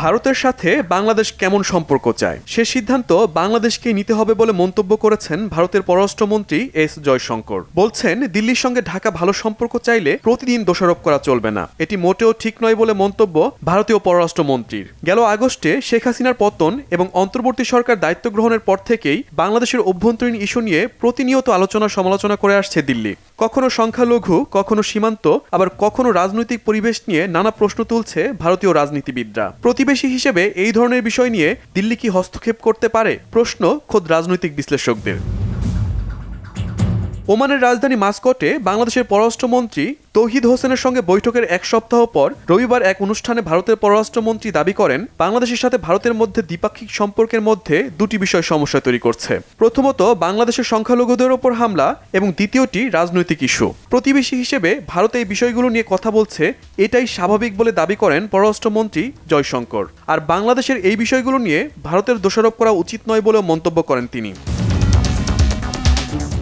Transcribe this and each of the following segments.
ভারতের সাথে বাংলাদেশ কেমন সম্পর্ক চায় সে সিদ্ধান্ত বাংলাদেশকেই নিতে হবে বলে মন্তব্য করেছেন ভারতের পররাষ্ট্রমন্ত্রী এস জয়শঙ্কর। বলছেন, দিল্লির সঙ্গে ঢাকা ভালো সম্পর্ক চাইলে প্রতিদিন দোষারোপ করা চলবে না, এটি মোটেও ঠিক নয় বলে মন্তব্য ভারতীয় পররাষ্ট্রমন্ত্রীর। গেল আগস্টে শেখ হাসিনার পতন এবং অন্তর্বর্তী সরকার দায়িত্ব গ্রহণের পর থেকেই বাংলাদেশের অভ্যন্তরীণ ইস্যু নিয়ে প্রতিনিয়ত আলোচনা সমালোচনা করে আসছে দিল্লি। কখনো সংখ্যালঘু, কখনো সীমান্ত, আবার কখনো রাজনৈতিক পরিবেশ নিয়ে নানা প্রশ্ন তুলছে ভারতীয় রাজনীতিবিদরা। প্রতিবেশী হিসেবে এই ধরনের বিষয় নিয়ে দিল্লি কি হস্তক্ষেপ করতে পারে, প্রশ্ন খোদ রাজনৈতিক বিশ্লেষকদের। ওমানের রাজধানী মাস্কটে বাংলাদেশের পররাষ্ট্রমন্ত্রী তৌহিদ হোসেনের সঙ্গে বৈঠকের এক সপ্তাহ পর রবিবার এক অনুষ্ঠানে ভারতের পররাষ্ট্রমন্ত্রী দাবি করেন, বাংলাদেশের সাথে ভারতের মধ্যে দ্বিপাক্ষিক সম্পর্কের মধ্যে দুটি বিষয় সমস্যা তৈরি করছে। প্রথমত, বাংলাদেশের সংখ্যালঘুদের ওপর হামলা এবং দ্বিতীয়টি রাজনৈতিক ইস্যু। প্রতিবেশী হিসেবে ভারত এই বিষয়গুলো নিয়ে কথা বলছে, এটাই স্বাভাবিক বলে দাবি করেন পররাষ্ট্রমন্ত্রী জয়শঙ্কর। আর বাংলাদেশের এই বিষয়গুলো নিয়ে ভারতের দোষারোপ করা উচিত নয় বলেও মন্তব্য করেন তিনি।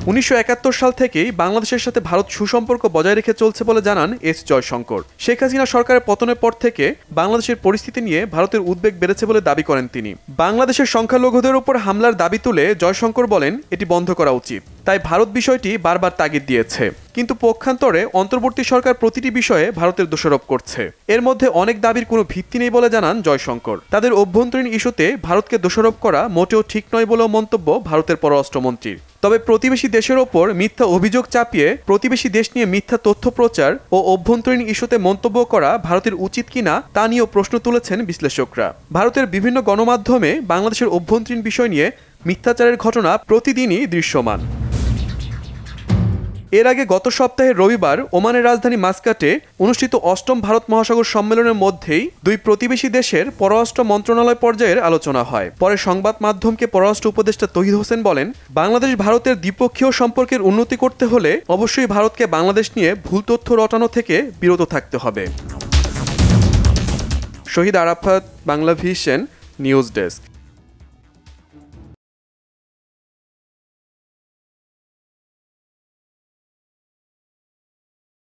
1971 সাল থেকেই বাংলাদেশের সাথে ভারত সুসম্পর্ক বজায় রেখে চলছে বলে জানান এস জয়শঙ্কর। শেখ হাসিনা সরকারের পতনের পর থেকে বাংলাদেশের পরিস্থিতি নিয়ে ভারতের উদ্বেগ বেড়েছে বলে দাবি করেন তিনি। বাংলাদেশের সংখ্যালঘুদের উপর হামলার দাবি তুলে জয়শঙ্কর বলেন, এটি বন্ধ করা উচিত। তাই ভারত বিষয়টি বারবার তাগিদ দিয়েছে, কিন্তু পক্ষান্তরে অন্তর্বর্তী সরকার প্রতিটি বিষয়ে ভারতের দোষারোপ করছে। এর মধ্যে অনেক দাবির কোনো ভিত্তি নেই বলে জানান জয়শঙ্কর। তাদের অভ্যন্তরীণ ইস্যুতে ভারতকে দোষারোপ করা মোটেও ঠিক নয় বলেও মন্তব্য ভারতের পররাষ্ট্রমন্ত্রীর। তবে প্রতিবেশী দেশের ওপর মিথ্যা অভিযোগ চাপিয়ে প্রতিবেশী দেশ নিয়ে মিথ্যা তথ্য প্রচার ও অভ্যন্তরীণ ইস্যুতে মন্তব্য করা ভারতের উচিত কিনা তা নিয়েও প্রশ্ন তুলেছেন বিশ্লেষকরা। ভারতের বিভিন্ন গণমাধ্যমে বাংলাদেশের অভ্যন্তরীণ বিষয় নিয়ে মিথ্যাচারের ঘটনা প্রতিদিনই দৃশ্যমান। এর আগে গত সপ্তাহের রবিবার ওমানের রাজধানী মাস্কাটে অনুষ্ঠিত ৮ম ভারত মহাসাগর সম্মেলনের মধ্যেই দুই প্রতিবেশী দেশের পররাষ্ট্র মন্ত্রণালয় পর্যায়ের আলোচনা হয়। পরে সংবাদ মাধ্যমকে পররাষ্ট্র উপদেষ্টা তৌহিদ হোসেন বলেন, বাংলাদেশ ভারতের দ্বিপক্ষীয় সম্পর্কের উন্নতি করতে হলে অবশ্যই ভারতকে বাংলাদেশ নিয়ে ভুল তথ্য রটানো থেকে বিরত থাকতে হবে। Shahid Arafat, Bangla vision, news desk.